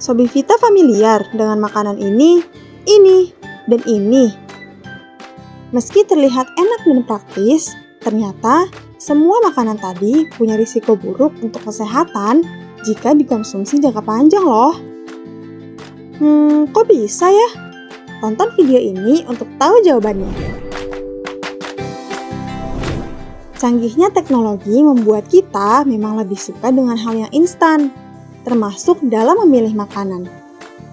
Sobi Vita familiar dengan makanan ini, dan ini. Meski terlihat enak dan praktis, ternyata semua makanan tadi punya risiko buruk untuk kesehatan jika dikonsumsi jangka panjang loh. Kok bisa ya? Tonton video ini untuk tahu jawabannya. Canggihnya teknologi membuat kita memang lebih suka dengan hal yang instan, termasuk dalam memilih makanan.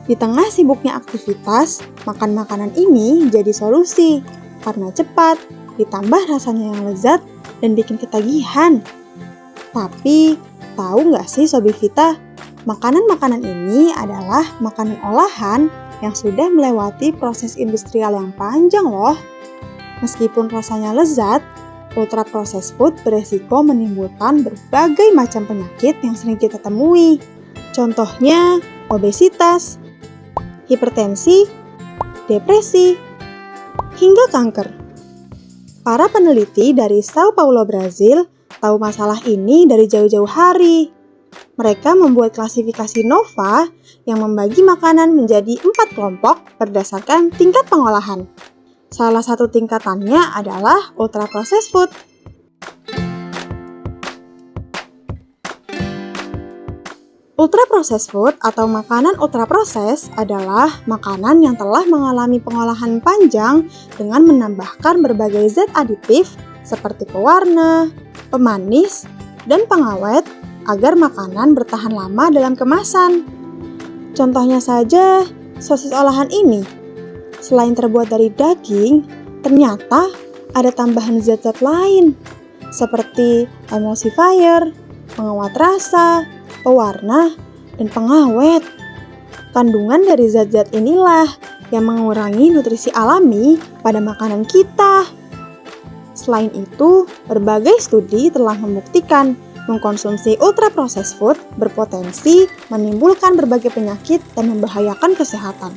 Di tengah sibuknya aktivitas, makan makanan ini jadi solusi karena cepat, ditambah rasanya yang lezat, dan bikin ketagihan. Tapi, tahu nggak sih Sobi Vita, makanan-makanan ini adalah makanan olahan yang sudah melewati proses industrial yang panjang loh. Meskipun rasanya lezat, ultra processed food beresiko menimbulkan berbagai macam penyakit yang sering kita temui. Contohnya, obesitas, hipertensi, depresi, hingga kanker. Para peneliti dari Sao Paulo, Brazil, tahu masalah ini dari jauh-jauh hari. Mereka membuat klasifikasi NOVA yang membagi makanan menjadi 4 kelompok berdasarkan tingkat pengolahan. Salah satu tingkatannya adalah ultra processed food. Ultra processed food atau makanan ultra proses adalah makanan yang telah mengalami pengolahan panjang dengan menambahkan berbagai zat aditif seperti pewarna, pemanis, dan pengawet agar makanan bertahan lama dalam kemasan. Contohnya saja, sosis olahan ini. Selain terbuat dari daging, ternyata ada tambahan zat-zat lain seperti emulsifier, penguat rasa, pewarna, dan pengawet. Kandungan dari zat-zat inilah yang mengurangi nutrisi alami pada makanan kita. Selain itu, berbagai studi telah membuktikan mengkonsumsi ultra processed food berpotensi menimbulkan berbagai penyakit dan membahayakan kesehatan.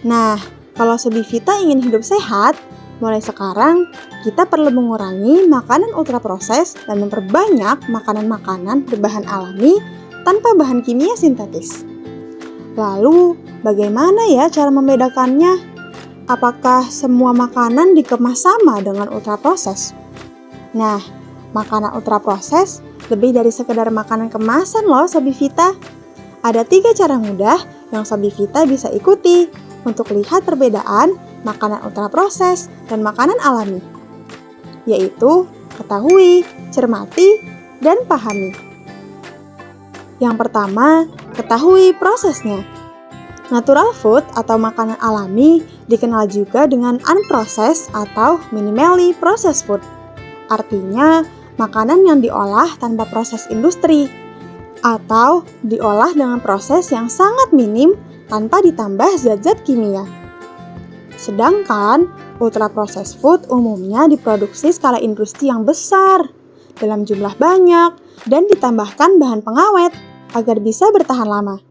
Nah, kalau Sobi Vita ingin hidup sehat, mulai sekarang kita perlu mengurangi makanan ultra proses dan memperbanyak makanan-makanan berbahan alami tanpa bahan kimia sintetis. Lalu, bagaimana ya cara membedakannya? Apakah semua makanan dikemas sama dengan ultra proses? Nah, makanan ultra proses lebih dari sekedar makanan kemasan loh Sobi Vita. Ada 3 cara mudah yang Sobi Vita bisa ikuti untuk lihat perbedaan makanan ultra proses dan makanan alami, yaitu ketahui, cermati, dan pahami. Yang pertama, ketahui prosesnya. Natural food atau makanan alami dikenal juga dengan unprocessed atau minimally processed food. Artinya, makanan yang diolah tanpa proses industri atau diolah dengan proses yang sangat minim tanpa ditambah zat-zat kimia. Sedangkan ultra processed food umumnya diproduksi skala industri yang besar, dalam jumlah banyak, dan ditambahkan bahan pengawet agar bisa bertahan lama.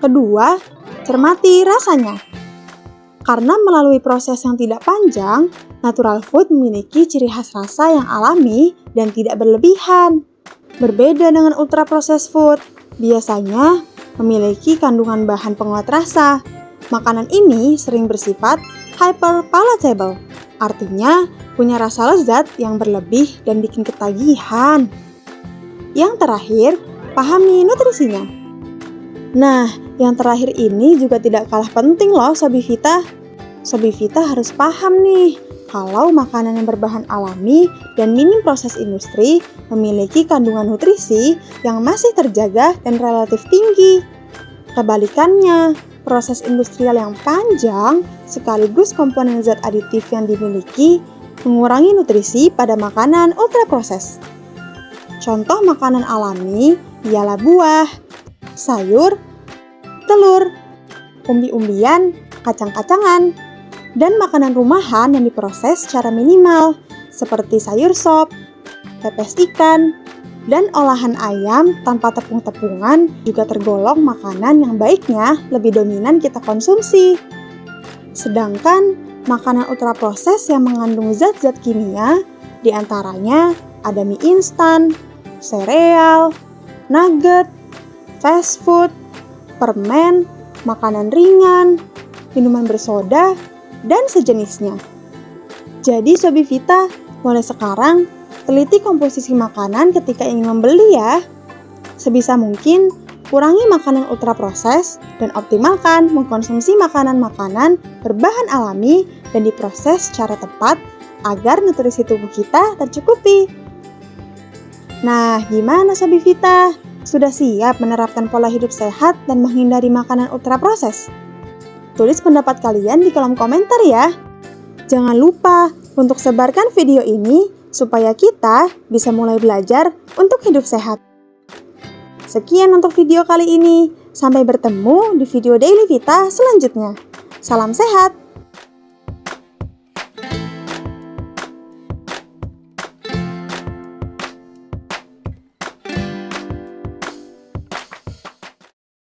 Kedua, cermati rasanya. Karena melalui proses yang tidak panjang, natural food memiliki ciri khas rasa yang alami dan tidak berlebihan. Berbeda dengan ultra processed food, biasanya memiliki kandungan bahan penguat rasa. Makanan ini sering bersifat hyperpalatable, artinya punya rasa lezat yang berlebih dan bikin ketagihan. Yang terakhir, pahami nutrisinya. Nah, yang terakhir ini juga tidak kalah penting loh Sobi Vita. Sobi Vita harus paham nih, kalau makanan yang berbahan alami dan minim proses industri memiliki kandungan nutrisi yang masih terjaga dan relatif tinggi. Kebalikannya, proses industrial yang panjang sekaligus komponen zat aditif yang dimiliki mengurangi nutrisi pada makanan ultra proses. Contoh makanan alami ialah buah, sayur, telur, umbi-umbian, kacang-kacangan, dan makanan rumahan yang diproses secara minimal seperti sayur sop, pepes ikan, dan olahan ayam tanpa tepung-tepungan juga tergolong makanan yang baiknya lebih dominan kita konsumsi. Sedangkan makanan ultra proses yang mengandung zat-zat kimia diantaranya ada mie instan, sereal, nugget, fast food, permen, makanan ringan, minuman bersoda, dan sejenisnya. Jadi Sobi Vita, mulai sekarang teliti komposisi makanan ketika ingin membeli ya. Sebisa mungkin kurangi makanan ultraproses dan optimalkan mengkonsumsi makanan-makanan berbahan alami dan diproses secara tepat agar nutrisi tubuh kita tercukupi. Nah, gimana Sobi Vita? Sudah siap menerapkan pola hidup sehat dan menghindari makanan ultraproses? Tulis pendapat kalian di kolom komentar ya. Jangan lupa untuk sebarkan video ini supaya kita bisa mulai belajar untuk hidup sehat. Sekian untuk video kali ini. Sampai bertemu di video Daily Vita selanjutnya. Salam sehat!